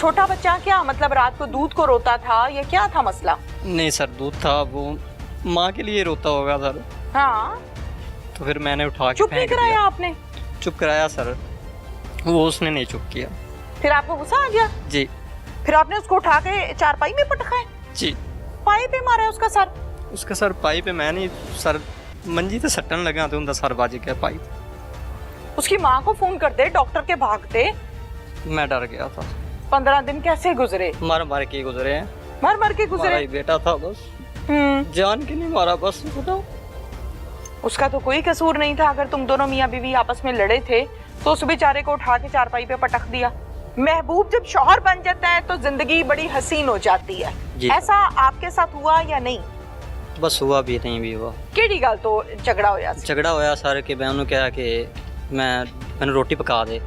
छोटा बच्चा क्या मतलब रात को दूध को रोता था, ये क्या था मसला? नहीं सर, दूध था, वो माँ के लिए रोता होगा सर। हाँ, तो फिर मैंने उठा के चुप नहीं फेंक कराया दिया। आपने? चुप कराया सर, वो उसने नहीं चुप किया। फिर आपको गुस्सा आ गया? जी फिर आपने उसको उठा के चारपाई में पटका? जी। पाई पे मारा है उसका सर? उसका सर पाई पे, मैं नहीं सर, मंजी तो सट्टन लगा तो उनका सर बाज गया पाई। उसकी माँ को फोन करते, डॉक्टर के भागते। मैं डर गया था। 15 दिन कैसे गुजरे? मर मर के गुजरे हैं। मर मर के हमारा गुजरे? ही बेटा था बस, जान के नहीं मारा बस। बताओ, उसका तो कोई कसूर नहीं था। अगर तुम दोनों मियाँ बीवी आपस में लड़े थे तो उस बेचारे को उठा के चारपाई पे पटक दिया। महबूब जब शौहर बन जाता है तो जिंदगी बड़ी हसीन हो जाती है। ऐसा आपके साथ हुआ या नहीं? बस हुआ भी नहीं भी हुआ। केड़ी गल तो झगड़ा होया? झगड़ा होया सर कि मैं उन्होंने कहा कि मैंने रोटी पका दे।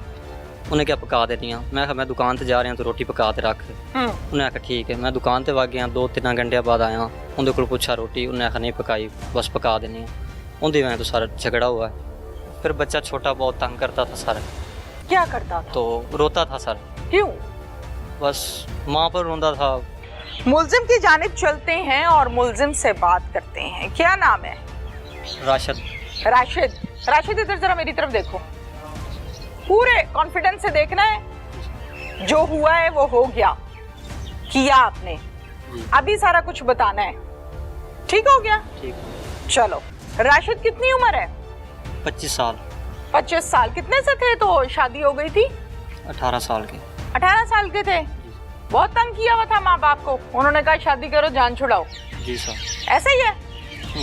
उन्हें क्या पका देनी है? मैं कहा मैं दुकान ते जा रहा तो रोटी पका ते रख। उन्हें आखा ठीक है। मैं दुकान ते वग गया, 2-3 घंटे बाद आया, उन्हें को पूछा रोटी, उन्हें आखा नहीं पकाई, बस पका देनी है। उनकी वजह तो सारा झगड़ा हुआ है। फिर बच्चा छोटा बहुत तंग करता था सर। क्या करता था? तो रोता था सर। क्यों? बस माँ पर रोंदा था। मुल्जिम की जानिब चलते हैं और मुल्जिम से बात करते हैं। क्या नाम है? राशिद। राशिद। राशिद इधर जरा मेरी तरफ देखो, पूरे कॉन्फिडेंस से देखना है। जो हुआ है वो हो गया, किया आपने, अभी सारा कुछ बताना है। ठीक हो गया? ठीक। चलो, राशिद कितनी उम्र है? 25 साल। 25 साल। कितने से थे तो शादी हो गई थी? 18 साल के। 18 साल के थे। बहुत तंग किया हुआ था माँ बाप को, उन्होंने कहा शादी करो, जान छुड़ाओ। जी सर। ऐसा ही है?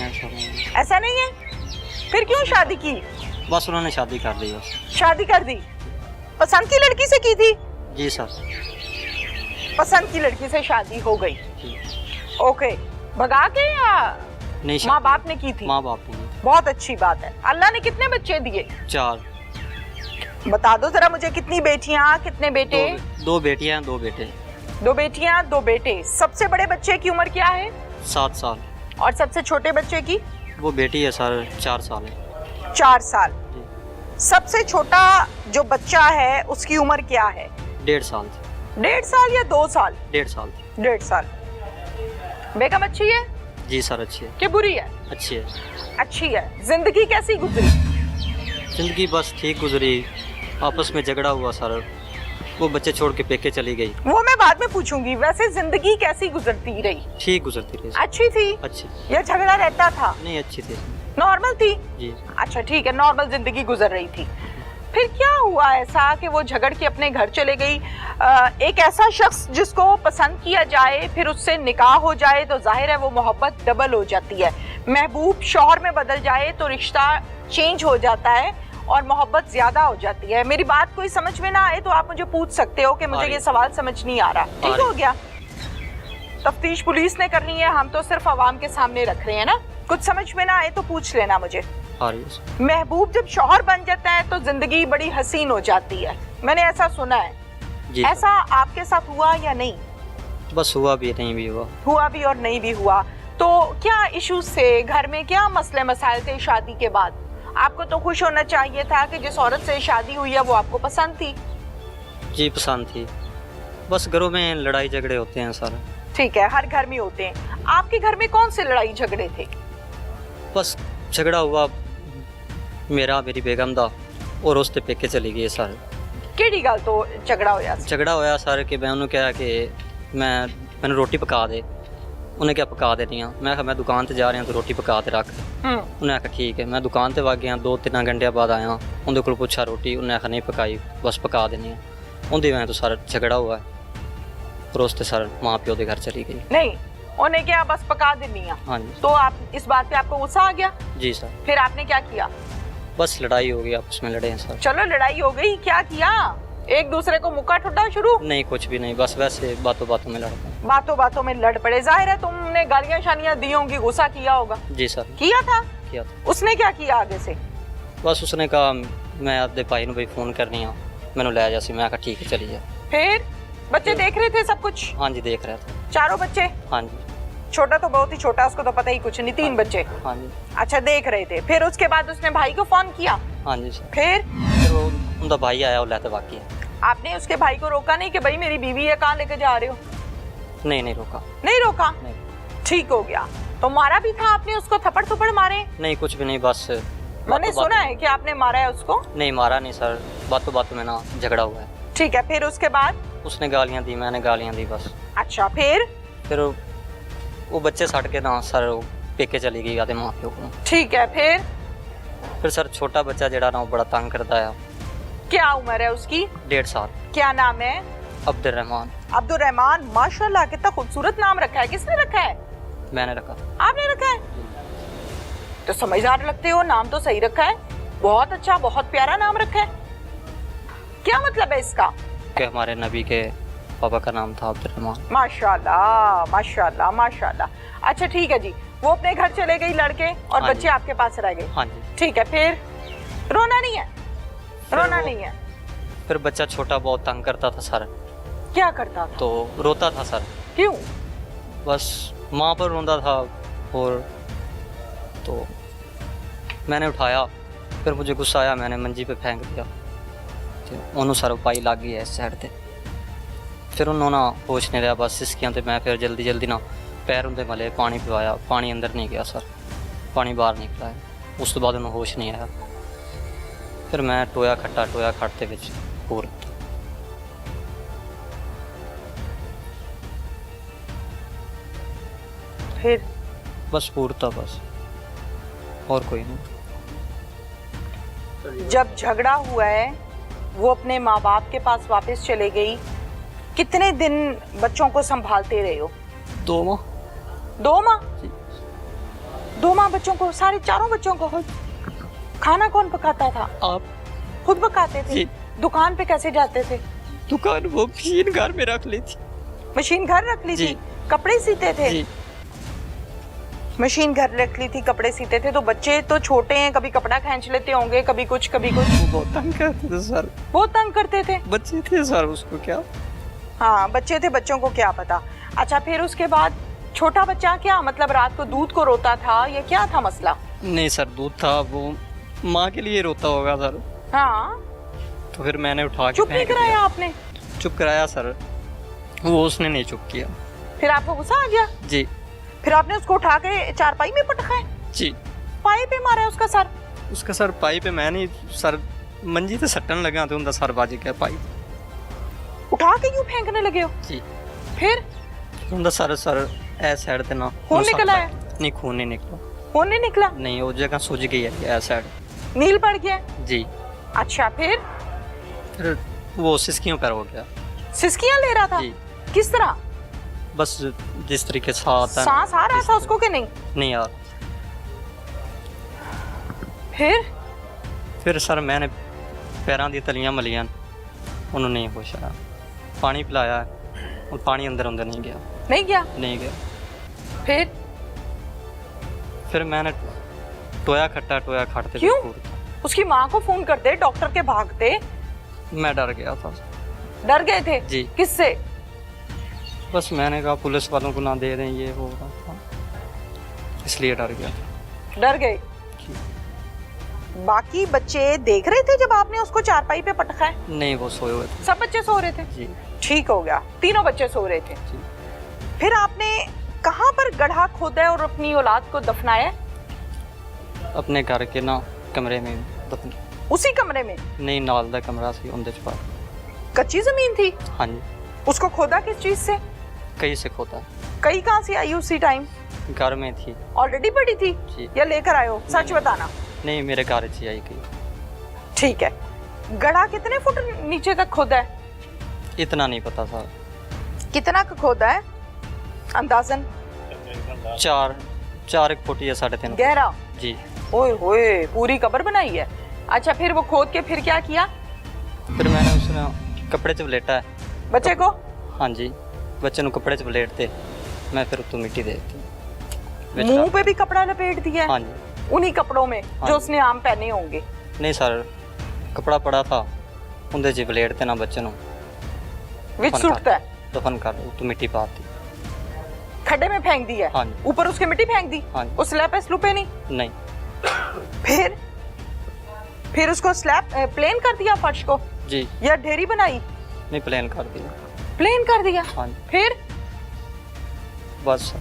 ऐसा नहीं। ऐसा नहीं है? फिर क्यों शादी की? बस उन्होंने शादी कर दी बस। शादी कर दी? पसंद की लड़की से की थी? जी सर। पसंद की लड़की से शादी हो गई। जी। ओके, भगा के या नहीं, माँ बाप ने की थी? माँ बाप ने। बहुत अच्छी बात है। अल्लाह ने कितने बच्चे दिए? 4। बता दो जरा मुझे, कितनी बेटियां कितने बेटे? 2 बेटियां 2 बेटे। 2 बेटियां 2 बेटे। सबसे बड़े बच्चे की उम्र क्या है? 7 साल। और सबसे छोटे बच्चे की? वो बेटी है सर, 4 साल है। 4 साल। जी। सबसे छोटा जो बच्चा है उसकी उम्र क्या है? 1.5 साल। 1.5 साल या 2 साल? 1.5 साल। 1.5 साल। बेगम अच्छी है? जी सर, अच्छी है। कि बुरी है? अच्छी है। अच्छी है। जिंदगी कैसी गुजरी? जिंदगी बस ठीक गुजरी। आपस में झगड़ा हुआ सर, वो बच्चे छोड़ के पेके चली गई। वो मैं बाद में पूछूंगी। वैसे जिंदगी कैसी गुजरती रही? ठीक गुजरती रही। अच्छी थी? अच्छी। या झगड़ा रहता था? नहीं, अच्छी थी। नॉर्मल थी? जी। अच्छा ठीक है, नॉर्मल जिंदगी गुजर रही थी। फिर क्या हुआ ऐसा कि वो झगड़ के अपने घर चले गई? एक ऐसा शख्स जिसको पसंद किया जाए, फिर उससे निकाह हो जाए तो जाहिर है वो मोहब्बत डबल हो जाती है। महबूब शौहर में बदल जाए तो रिश्ता चेंज हो जाता है और मोहब्बत ज्यादा हो जाती है। मेरी बात कोई समझ में ना आए तो आप मुझे पूछ सकते हो कि मुझे ये सवाल समझ नहीं आ रहा। ठीक हो गया? तफ्तीश पुलिस ने करनी है, हम तो सिर्फ आवाम के सामने रख रहे हैं ना। कुछ समझ में ना आए तो पूछ लेना मुझे। महबूब जब शौहर बन जाता है तो जिंदगी बड़ी हसीन हो जाती है, मैंने ऐसा सुना है। जी। ऐसा आपके साथ हुआ या नहीं? बस हुआ भी नहीं भी हुआ। हुआ भी और नहीं भी हुआ। तो क्या इश्यूज थे घर में? क्या मसले मसाइल थे शादी के बाद? आपको तो खुश होना चाहिए था कि जिस औरत से शादी हुई है वो आपको पसंद थी। जी पसंद थी। बस घरों में लड़ाई झगड़े होते हैं सर। ठीक है, हर घर में होते हैं। आपके घर में कौन से लड़ाई झगड़े थे? बस झगड़ा हुआ मेरा मेरी बेगम दा और उसते पेके चली गई सर। केड़ी गल तो झगड़ा होया? झगड़ा होया सर कि मैं उन्होंने कहा कि मैंने रोटी पका दे। उन्हें क्या पका देनी है? मैं कहा मैं दुकान ते जा रहा तो रोटी पका ते रख। उन्हें आखा ठीक है। मैं दुकान ते वग गया, 2-3 घंटे बाद आया, उन्हें को पूछा रोटी, उन्हें आखा नहीं पकाई, बस पका देनी है। उनकी वजह तो सर झगड़ा हुआ है और उसते सर माँ प्यो के घर चली गई। नहीं, उन्हें क्या बस पका देनी है? हाँ जी। तो आप इस बात पे आपको गुस्सा आ गया? जी सर। फिर आपने क्या किया? बस लड़ाई हो गई, आपस में लड़े हैं सर। चलो लड़ाई हो गई, क्या किया? एक दूसरे को मुक्का ठुड्डा शुरू? नहीं, कुछ भी नहीं, बस वैसे बातों बातों में लड़ पड़े। बातों बातों में लड़ पड़े। जाहिर है तुमने गालियां शानियां दी होंगी, गुस्सा किया होगा। जी सर। किया था? किया था। उसने क्या किया आगे से? बस उसने कहा मैं आपके भाई ਨੂੰ फोन करनी आ, मैंने ले जा सी। मैं कहा ठीक है चली जा। फिर बच्चे देख रहे थे सब कुछ? हाँ जी, देख रहा था। चारों बच्चे? हाँ जी। छोटा तो बहुत ही छोटा, उसको तो पता ही कुछ नहीं। 3 बच्चे? हाँ जी। अच्छा, देख रहे थे। फिर उसके बाद उसने भाई को फोन किया? हाँ जी सर। फिर वो उनका भाई आया, वो लेते बाकी आपने उसके भाई को रोका नहीं कि भाई मेरी बीवी है, कहाँ लेके जा रहे हो? नहीं रोका। नहीं रोका? नहीं। ठीक हो गया। तो मारा भी था आपने उसको? थप्पड़ थप्पड़ मारे? नहीं कुछ भी नहीं, बस मैंने सुना है कि आपने मारा है उसको। नहीं मारा नहीं सर, बातों बातों में ना झगड़ा हुआ है। ठीक है, फिर उसके बाद? उसने गालियां दी, मैंने गालियां दी बस। अच्छा, फिर वो बच्चे सट के ना सर पेके चली गई आधे माँ प्यो को। ठीक है, फिर सर छोटा बच्चा जड़ा ना वो बड़ा तंग करता है। क्या उम्र है उसकी? 1.5 साल। क्या नाम है? अब्दुल रहमान। अब्दुल रहमान, माशाल्लाह कितना खूबसूरत नाम रखा है। किसने रखा है? मैंने रखा। आपने रखा है? तो समझदार लगते हो, नाम तो सही रखा है। बहुत अच्छा, बहुत प्यारा नाम रखा है। क्या मतलब है इसका? कि हमारे नबी के पापा का नाम था अब्दुल रहमान। माशाल्लाह माशाल्लाह माशाल्लाह। अच्छा ठीक है जी, वो अपने घर चले गई लड़के और हाँ बच्चे जी। आपके पास रह गए। हाँ जी। ठीक है, फिर रोना नहीं है? रोना नहीं है? फिर बच्चा छोटा बहुत तंग करता था सर। क्या करता था? तो रोता था सर। क्यों? बस माँ पर रोंदा था। और तो मैंने उठाया, फिर मुझे गुस्सा आया, मैंने मंजी पे फेंक दिया। उन्होंने सर पाई लग गई है इस साइड ते। फिर उन्होंने होश नहीं रहा, बस सिसकियां ते मैं फिर जल्दी जल्दी ना पैर उनके मले, पानी पिवाया। पानी अंदर नहीं गया सर, पानी बाहर निकला है। उस तो बाद उन्होंने होश नहीं आया। फिर मैं टोया खट्टे विच पूर। फिर बस पूरता बस, और कोई नहीं। जब झगड़ा हुआ है वो अपने माँ बाप के पास वापस चले गई, कितने दिन बच्चों को संभालते रहे हो? 2 माह। 2 माह? जी। 2 माह बच्चों को, सारे चारों बच्चों को? खाना कौन पकाता था? आप खुद पकाते थे? जी। दुकान पे कैसे जाते थे? दुकान वो मशीन घर में रख ली थी। मशीन घर रख ली जी। थी? कपड़े सीते थे? जी। मशीन घर रख ली थी, कपड़े सीते थे। तो बच्चे तो छोटे हैं, कभी कपड़ा खींच लेते होंगे, कभी कुछ कभी कुछ। वो बहुत तंग करते थे सर। बहुत तंग करते थे? बच्चे थे सर, उसको क्या। हाँ बच्चे थे, बच्चों को क्या पता। अच्छा, फिर उसके बाद छोटा बच्चा क्या मतलब रात को दूध को रोता था या क्या था मसला? नहीं सर, दूध था, वो माँ के लिए रोता होगा सर। हाँ। तो फिर मैंने उठा के चुप नहीं फेंक कराया दिया। आपने? चुप कराया सर, वो उसने नहीं चुप किया। फिर आपको गुस्सा आ गया? जी। फिर आपने उसको उठा के चारपाई में पटका? जी। पाई पे मारा है उसका सर? उसका सर पाई पे, मैं नहीं सर मंजी ते सट्टन लगा तो उनका सर बाज गया पाई। उठा के क्यों फेंकने लगे हो? जी। फिर उनका सर ऐ साइड ते ना खून निकला है? नहीं, खून नहीं निकला। खून नहीं निकला? नहीं, वो जगह सूज गई है ऐ साइड। नील पड़ गया? जी। अच्छा, फिर वो सिसकियों पर हो गया। सिसकियां ले रहा था? जी। किस तरह? बस जिस तरीके से आता है। सांस आ रहा था उसको कि नहीं? नहीं यार। फिर सर मैंने पैरों दी तलियां मलियां, उन्होंने नहीं होश आया। पानी पिलाया और पानी अंदर नहीं गया। नहीं गया? नहीं गया। फिर मैंने टोया खट्टे। क्यों? उसकी माँ को फोन करते, डॉक्टर के भागते। मैं डर गया था। डर गए थे? जी। किससे? बस मैंने कहा पुलिस वालों को ना दे दें, ये हो रहा था, इसलिए डर गया। डर गए? बाकी बच्चे देख रहे थे जब आपने उसको चारपाई पे पटका? नहीं, वो सोए हुए थे। सब बच्चे सो रहे थे? जी। ठीक हो गया, तीनों बच्चे सो रहे थे। जी। फिर आपने कहाँ पर गड्ढा खोदा और अपनी औलाद को दफनाया? अपने घर के ना कमरे में दफन। उसी कमरे में? नहीं, नाल दा कमरा सी, उनदे च पा। कच्ची जमीन थी? हाँ जी। उसको खोदा किस चीज से? कई से खोदा। कई कहाँ से आई उसी टाइम? घर में थी। ऑलरेडी पड़ी थी जी। या लेकर आए हो? सच बताना। नहीं, मेरे घर च आई गई। ठीक है। गड्ढा कितने फुट नीचे तक खोदा है? इतना नहीं पता सर। कितना का खोदा है अंदाजन? 4 फुट या 3.5 गहरा? जी। ओए होए, पूरी कब्र बनाई है। अच्छा, फिर वो खोद के फिर क्या किया? फिर मैंने उसने कपड़े च वलेटा है बच्चे को? हाँ जी, बच्चे को कपड़े च वलेटते, मैं फिर उत्तों मिट्टी दे दी। मुंह पे भी कपड़ा लपेट दिया? हाँ जी। उन्हीं कपड़ों में हाँ जो जी। उसने आम पहने होंगे? नहीं सर, कपड़ा पड़ा था, उनदे च वलेटते ना बच्चे नु विच सुटता है? दफन कर उत्तों मिट्टी पाती। खड्डे में फेंक दी है? हाँ जी। ऊपर उसके मिट्टी फेंक दी? हाँ जी। उस स्लैब पे स्लूपे नहीं? नहीं। फिर उसको स्लैब प्लेन कर दिया फर्श को? जी। या ढेरी बनाई? नहीं, प्लान कर दिया। प्लेन कर दिया? हाँ। फिर? बस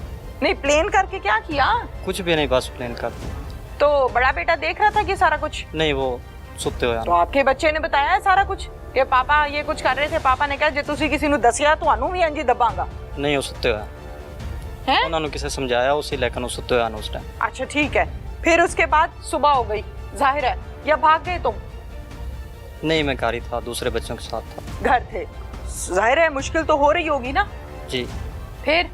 नहीं, प्लेन करके क्या किया? कुछ भी नहीं, बस प्लान कर दिया। तो बड़ा बेटा देख रहा था कि सारा कुछ? नहीं, वो सुते हुए तो आपके बच्चे ने बताया है सारा कुछ कि पापा ये कुछ कर रहे थे? पापा ने कहा जे तुसी किसी नु दसिया ਤੁਹਾਨੂੰ ਵੀ ਇੰਜ ਦਬਾਂਗਾ। नहीं, वो सुते हुए हैं? उन्होंने किसे समझाया उसी, लेकिन वो सुते हुए उस टाइम। अच्छा ठीक है। फिर उसके बाद सुबह हो गई जाहिर है, या भाग गए तुम? नहीं, मैं घर ही था, दूसरे बच्चों के साथ था। घर थे, जाहिर है मुश्किल तो हो रही होगी ना। जी। फिर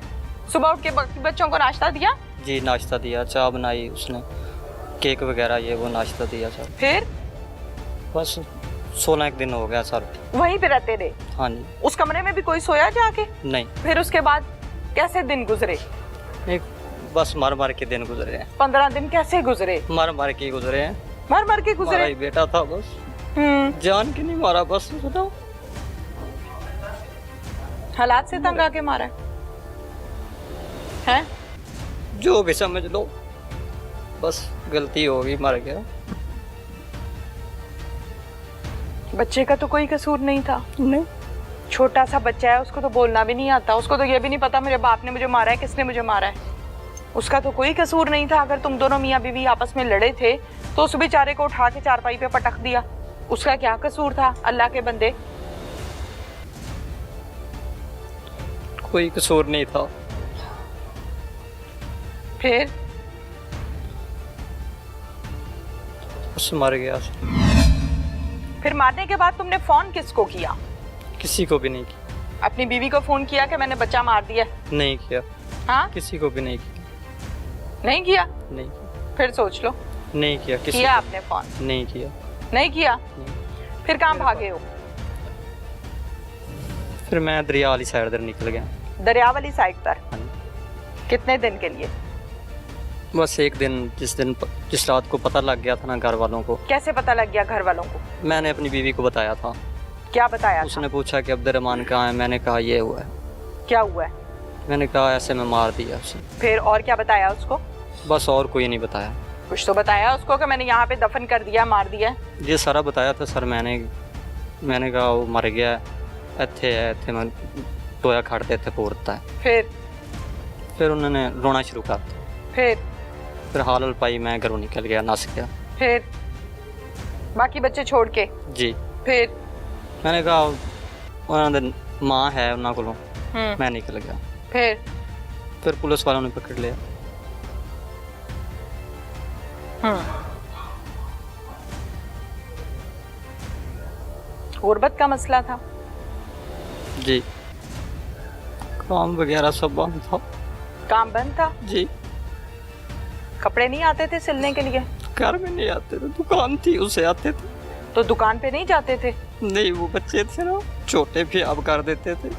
सुबह उठ के बच्चों को नाश्ता दिया? जी, नाश्ता दिया, चाय बनाई उसने, केक वगैरह ये वो नाश्ता दिया सर। फिर बस 16 एक दिन हो गया सर। वहीं पे रहते रहे? हाँ जी। उस कमरे में भी कोई सोया जाके? नहीं। फिर उसके बाद कैसे दिन गुजरे? एक बस मार मार के दिन गुजरे हैं। 15 दिन कैसे गुजरे? मार मार के गुजरे हैं। मर मर के हमारा गुजरे? ही बेटा था बस, जान के नहीं मारा, बस बताओ। हालात से तंग आके मारा है? जो भी समझ लो, बस गलती हो गई, मर गया। बच्चे का तो कोई कसूर नहीं था? नहीं। छोटा सा बच्चा है, उसको तो बोलना भी नहीं आता, उसको तो ये भी नहीं पता मेरे बाप ने मुझे मारा है, किसने मुझे मारा है। उसका तो कोई कसूर नहीं था। अगर तुम दोनों मियाँ बीवी आपस में लड़े थे तो उस बेचारे को उठा के चारपाई पे पटक दिया, उसका क्या कसूर था? अल्लाह के बंदे, कोई कसूर नहीं था। फिर? बस मर गया। फिर मारने के बाद तुमने फोन किसको किया? किसी को भी नहीं किया। अपनी बीवी को फोन किया कि मैंने बच्चा मार दिया? नहीं किया। हाँ? किसी को भी नहीं किया। नहीं किया? नहीं। फिर सोच लो। नहीं किया। किसी किया को आपने फोन? नहीं किया। नहीं किया? नहीं। फिर कहाँ भागे हो? फिर मैं दरिया वाली साइड इधर निकल गया। दरिया वाली साइड पर? हाँ। कितने दिन के लिए? बस एक दिन, जिस रात को पता लग गया था ना घर वालों को। कैसे पता लग गया घर वालों को? मैंने अपनी बीवी को बताया था। क्या बताया उसने था? पूछा कि अब्दुर्रहमान कहाँ है, मैंने कहा ये हुआ है। क्या हुआ है? मैंने कहा ऐसे मैं मार दिया उसे। फिर और क्या बताया उसको? बस और कोई नहीं बताया। कुछ तो बताया उसको कि मैंने यहाँ पे दफन कर दिया, मार दिया? ये सारा बताया था सर। मैंने कहा वो मर गया, इत्थे है, इत्थे मैं टोया खड़ते थे पोरता है। फिर उन्होंने रोना शुरू कर दिया। फिर हाल पाई, मैं घरों निकल गया, नस गया। फिर बाकी बच्चे छोड़ के? जी। फिर मैंने कहा उन्होंने माँ है उन्होंने को, मैं निकल गया। फिर पुलिस वालों ने पकड़ लिया। गुर्बत का मसला था? जी। काम वगैरह सब बंद था। काम बंद था? जी। कपड़े नहीं आते थे सिलने के लिए? घर में नहीं आते थे, दुकान थी उसे आते थे। तो दुकान पे नहीं जाते थे? नहीं, वो बच्चे थे ना छोटे, भी अब कर देते थे,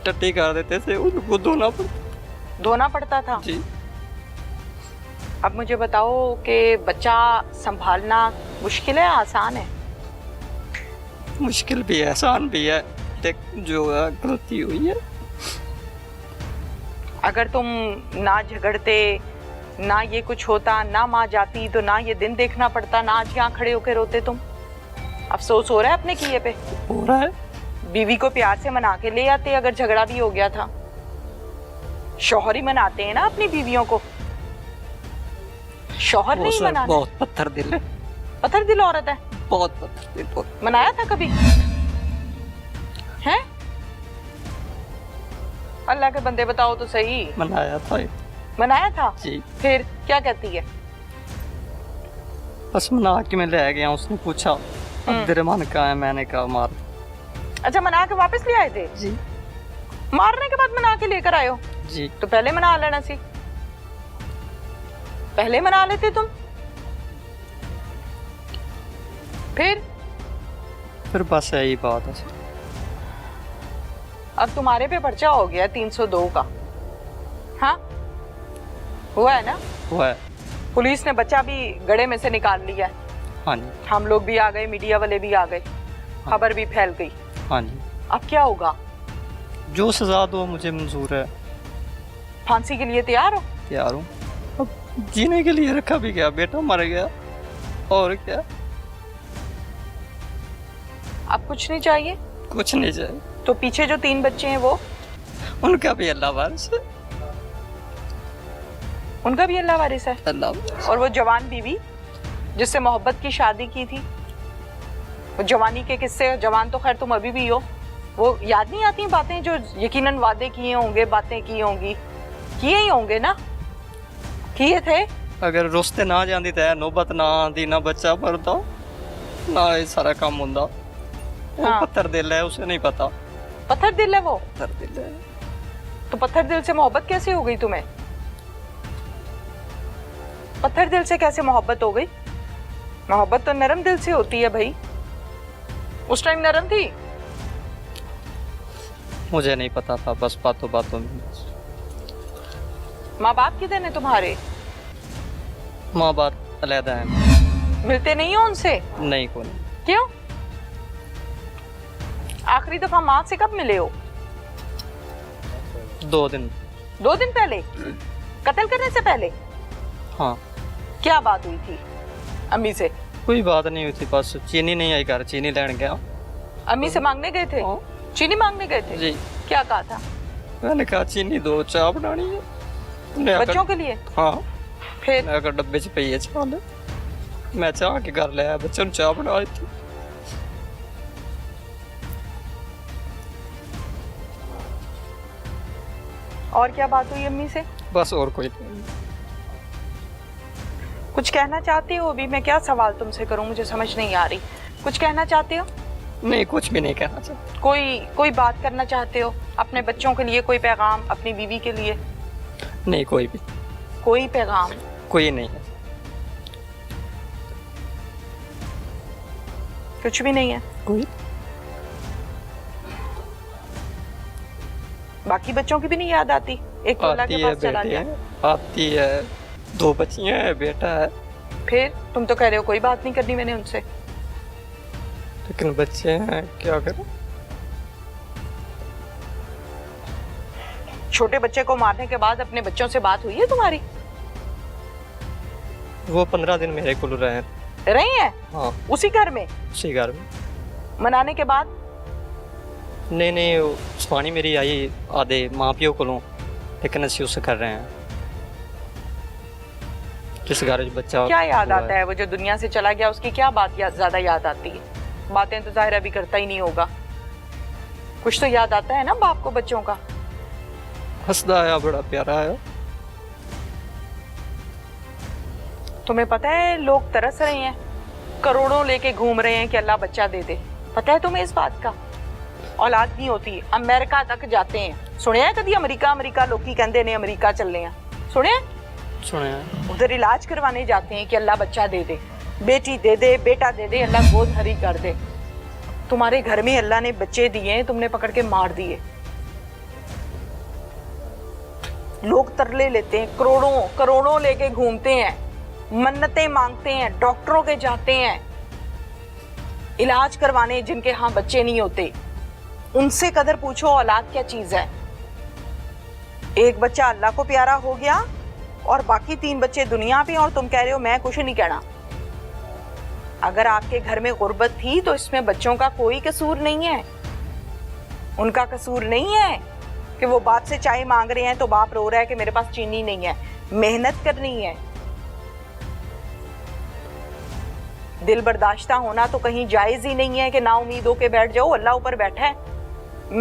टट्टी कर देते थे, उनको धोना पड़ता था? जी। अब मुझे बताओ कि बच्चा संभालना मुश्किल है आसान है? मुश्किल भी है, आसान भी है। जो गलती हुई है, अगर तुम ना झगड़ते, ना ये कुछ होता, ना माँ जाती, तो ना ये दिन देखना पड़ता, ना आज यहाँ खड़े होकर रोते तुम। अफसोस हो रहा है अपने किए पे? हो रहा है। बीवी को प्यार से मना के ले आते अगर झगड़ा भी हो गया था। शौहर ही मनाते हैं ना अपनी बीवियों को, शौहर नहीं मनाते। बहुत पत्थर दिल है। पत्थर दिल औरत है? बहुत पत्थर दिल। बहुत। मनाया था कभी? हैं? अल्लाह के बंदे बताओ तो सही। मनाया था। मनाया था? जी। फिर क्या कहती है? बस मना के मैं ले गया, उसने पूछा अब्दुर्रहमान कहाँ है, मैंने कहा मार। अच्छा, मना के वापस ले आए थे? जी। मारने के बाद मना के लेकर आए हो? जी। तो पहले मना लेना सी, पहले मना लेते तुम। फिर बस यही बात है। अब तुम्हारे पे पर्चा हो गया 302 का। हाँ, हुआ है ना? हुआ है। पुलिस ने बच्चा भी गड़े में से निकाल लिया है। हाँ जी। हम लोग भी आ गए, मीडिया वाले भी आ गए, खबर भी फैल गई। हाँ जी। अब क्या होगा? जो सजा दो मुझे मंजूर है। फांसी के लिए तैयार हो? तैयार हूँ। अब जीने के लिए रखा भी गया, बेटा मर गया, और क्या। अब कुछ नहीं चाहिए? कुछ नहीं चाहिए। तो पीछे जो 3 बच्चे हैं वो? उनका भी अल्लाह वारिस है। उनका भी अल्लाह वारिस है। अल्लाह वारिस। और वो जवान बीवी जिससे मोहब्बत की शादी की थी, वो जवानी के किस्से, जवान तो खैर तुम अभी भी हो, वो याद नहीं आती बातें जो यकीनन वादे किए होंगे, बातें की होंगी, किए ही होंगे ना? किए थे? अगर रुस्ते ना जाती तो नौबत ना आती, ना बच्चा मरता, ना ये सारा काम होता। हाँ। पत्थर दिल है, उसे नहीं पता। पत्थर दिल है वो? पत्थर दिल है। तो पत्थर दिल से मोहब्बत कैसे हो गई तुम्हें? पत्थर दिल से कैसे मोहब्बत हो गई? मोहब्बत तो नरम दिल से होती है भाई। उस टाइम नरम थी? मुझे नहीं पता था, बस बातों बातों में। माँ बाप किधर है तुम्हारे? माँ बाप अलहदा है। मिलते नहीं हो उनसे? नहीं, कोई। क्यों? आखिरी दफा माँ से कब मिले हो? 2 दिन। 2 दिन पहले? कत्ल करने से पहले? हाँ। क्या बात हुई थी अम्मी से? कोई बात नहीं हुई थी, बस चीनी नहीं आई घर, चीनी लेने गया। अम्मी से मांगने गए थे? हाँ। चीनी मांगने गए थे? जी। क्या कहा था? मैंने कहा चीनी दो, चाय बनानी है। बच्चों के लिए? हाँ। फिर? अगर डब्बे च पई है चाय, मैं चाह के घर ले आया, बच्चों ने चाय बना दी थी। और क्या बात हुई अम्मी से? बस और कोई नहीं। कुछ कहना चाहते हो? अभी मैं क्या सवाल तुमसे करूं, मुझे समझ नहीं आ रही। कुछ कहना चाहते हो? नहीं, कुछ भी नहीं कहना चाहता। कोई बात करना चाहते हो अपने बच्चों के लिए? कोई पैगाम अपनी बीवी के लिए? नहीं, कोई भी। कोई पैगाम? कोई नहीं है। कुछ भी नहीं है? कोई। बाकी बच्चों की भी नहीं याद आती? एक तो अल्लाह के पास चला गया। आती है, 2 बच्चियां हैं, बेटा है। फिर तुम तो कह रहे हो कोई बात नहीं करनी मैंने उनसे। लेकिन बच्चे हैं, क्या करूं? छोटे बच्चे को मारने के बाद अपने बच्चों से बात हुई है तुम्हारी? वो 15 दिन मेरे को रही हैं? हाँ। उसी घर में? उसी घर में। मनाने के बाद? नहीं, सुहानी मेरी आई आधे माँ प्यो को, लेकिन असी उससे कर रहे हैं। किस घर बच्चा क्या याद आता है? वो जो दुनिया से चला गया उसकी क्या बात ज्यादा याद आती है? बातें तो जाहिर अभी करता ही नहीं होगा। कुछ तो याद आता है ना बाप को बच्चों का? हंसदा आया, बड़ा प्यारा आया। तुम्हें पता है लोग तरस रहे हैं, करोड़ों लेके घूम रहे हैं कि अल्लाह बच्चा दे दे। पता है तुम्हें इस बात का? औलाद नहीं होती, अमेरिका तक जाते हैं। सुने हैं कभी अमेरिका लोग कहते ने अमेरिका चलने हैं? सुने हैं? उधर इलाज करवाने जाते हैं कि अल्लाह बच्चा दे दे, बेटी दे दे, बेटा दे दे, अल्लाह गोद हरी कर दे। तुम्हारे घर में अल्लाह ने बच्चे दिए, तुमने पकड़ के मार दिए। लोग तरले लेते हैं, करोड़ों लेके घूमते हैं, मन्नतें मांगते हैं, डॉक्टरों के जाते हैं इलाज करवाने जिनके यहाँ बच्चे नहीं होते। उनसे कदर पूछो औलाद क्या चीज है। एक बच्चा अल्लाह को प्यारा हो गया और बाकी 3 बच्चे दुनिया पे, और तुम कह रहे हो मैं कुछ नहीं कहना। अगर आपके घर में गुर्बत थी तो इसमें बच्चों का कोई कसूर नहीं है। उनका कसूर नहीं है कि वो बाप से चाय मांग रहे हैं तो बाप रो रहा है कि मेरे पास चीनी नहीं है। मेहनत करनी है, दिल बर्दाश्ता होना तो कहीं जायज ही नहीं है कि ना उम्मीद हो के बैठ जाओ। अल्लाह ऊपर बैठा है,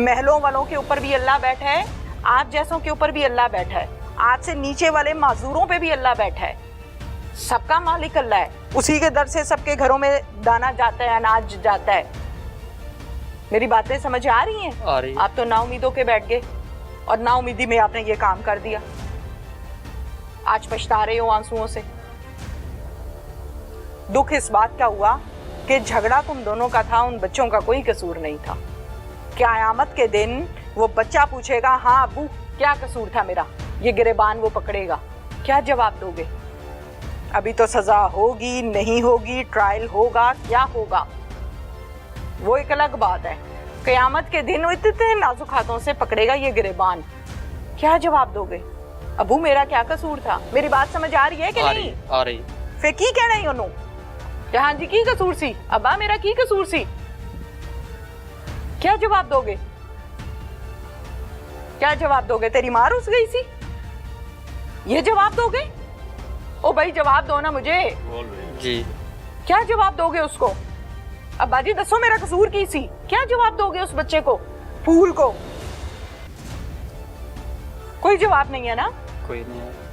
महलों वालों के ऊपर भी अल्लाह बैठा है, आप जैसों के ऊपर भी अल्लाह बैठा है, आज से नीचे वाले माजूरों पे भी अल्लाह बैठा है। सबका मालिक अल्लाह है, उसी के दर से सबके घरों में दाना जाता है, अनाज जाता है। मेरी बातें समझ आ रही हैं? आ रही। आप तो ना उम्मीद होके बैठ गए और ना उम्मीदी में आपने ये काम कर दिया। आज पछता रहे हो आंसुओं से। दुख इस बात का हुआ कि झगड़ा तुम दोनों का था, उन बच्चों का कोई कसूर नहीं था। क़यामत के दिन वो बच्चा पूछेगा, हाँ अबू क्या कसूर था मेरा, ये गिरेबान वो पकड़ेगा, क्या जवाब दोगे? अभी तो सजा होगी नहीं होगी, ट्रायल होगा, क्या होगा वो एक अलग बात है। क़यामत के दिन वो इतने नाजुक हाथों से पकड़ेगा ये गिरेबान, क्या जवाब दोगे? अबू मेरा क्या कसूर था? मेरी बात समझ आ रही है कि नहीं? आ रही। फिर की कहना ही उन्होंने, हाँ जी की कसूर सी, अब्बा मेरा की कसूर सी? क्या जवाब दोगे? क्या जवाब दोगे? तेरी मां रुस गई सी, ये जवाब दोगे? ओ भाई जवाब दो ना मुझे। जी क्या जवाब दोगे उसको? अब बाजी दसो मेरा कसूर की सी, क्या जवाब दोगे उस बच्चे को, फूल को? कोई जवाब नहीं है ना? कोई नहीं है।